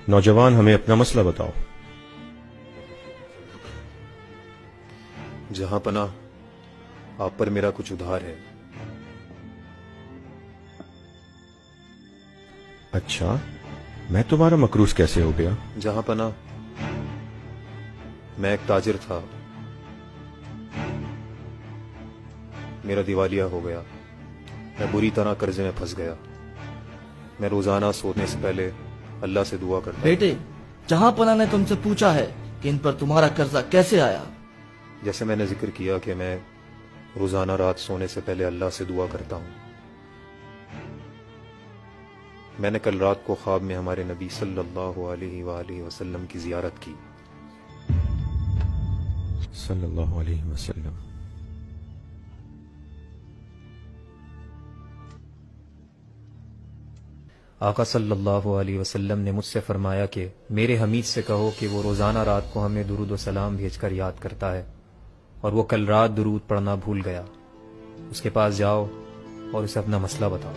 نوجوان ہمیں اپنا مسئلہ بتاؤ۔ جہاں پناہ آپ پر میرا کچھ ادھار ہے۔ اچھا، میں تمہارا مقروض کیسے ہو گیا؟ جہاں پناہ میں ایک تاجر تھا، میرا دیوالیہ ہو گیا، میں بری طرح قرضے میں پھنس گیا۔ میں روزانہ سونے سے پہلے اللہ سے دعا کرتا۔ بیٹے، جہاں پناہ نے تم سے پوچھا ہے کہ ان پر تمہارا قرضہ کیسے آیا۔ جیسے میں نے ذکر کیا کہ میں روزانہ رات سونے سے پہلے اللہ سے دعا کرتا ہوں۔ میں نے کل رات کو خواب میں ہمارے نبی صلی اللہ علیہ وآلہ وسلم کی زیارت کی۔ صلی اللہ علیہ وسلم۔ آقا صلی اللہ علیہ وسلم نے مجھ سے فرمایا کہ میرے حمید سے کہو کہ وہ روزانہ رات کو ہمیں درود و سلام بھیج کر یاد کرتا ہے، اور وہ کل رات درود پڑھنا بھول گیا۔ اس کے پاس جاؤ اور اسے اپنا مسئلہ بتاؤ۔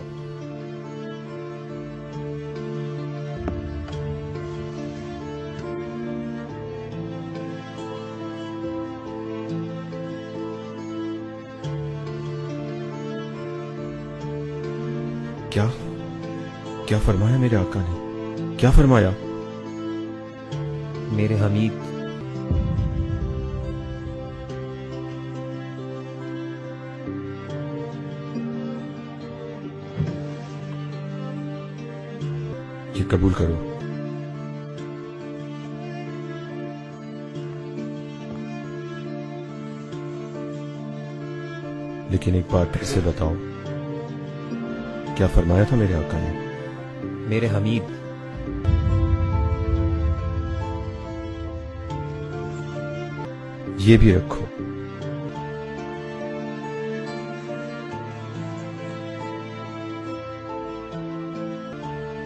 کیا فرمایا میرے آقا نے؟ کیا فرمایا؟ میرے حمید یہ قبول کرو۔ لیکن ایک بار پھر سے بتاؤ، کیا فرمایا تھا میرے آقا نے؟ میرے حمید یہ بھی رکھو۔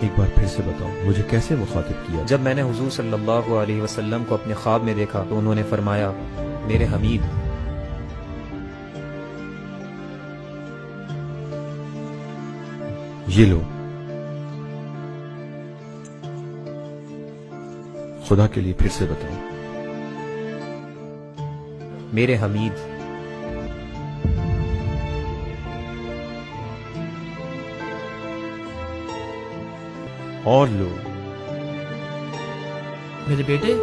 ایک بار پھر سے بتاؤ، مجھے کیسے مخاطب کیا؟ جب میں نے حضور صلی اللہ علیہ وسلم کو اپنے خواب میں دیکھا تو انہوں نے فرمایا، میرے حمید یہ لو، خدا کے لیے پھر سے بتاؤ۔ میرے حمید اور لو۔ میرے بیٹے،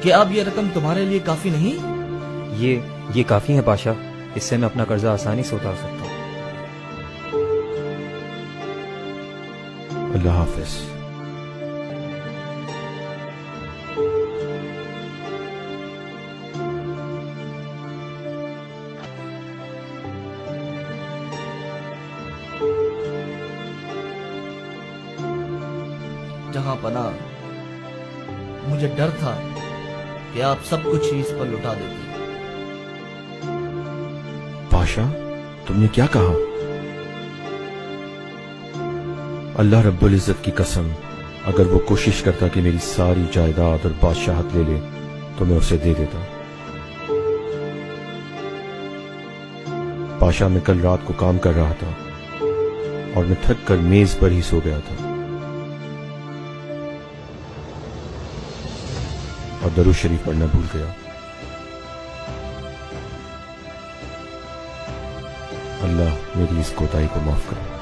کیا اب یہ رقم تمہارے لیے کافی نہیں؟ یہ کافی ہے پاشا، اس سے میں اپنا قرضہ آسانی سے اتار سکتا ہوں۔ اللہ حافظ۔ جہاں پناہ، مجھے ڈر تھا کہ آپ سب کچھ ہی اس پر لٹا دیتے۔ پاشا، تم نے کیا کہا؟ اللہ رب العزت کی قسم، اگر وہ کوشش کرتا کہ میری ساری جائیداد اور بادشاہت لے لے تو میں اسے دے دیتا۔ پاشا، میں کل رات کو کام کر رہا تھا اور میں تھک کر میز پر ہی سو گیا تھا اور درود شریف پڑھنا بھول گیا۔ اللہ میری اس کوتاہی کو معاف کرے۔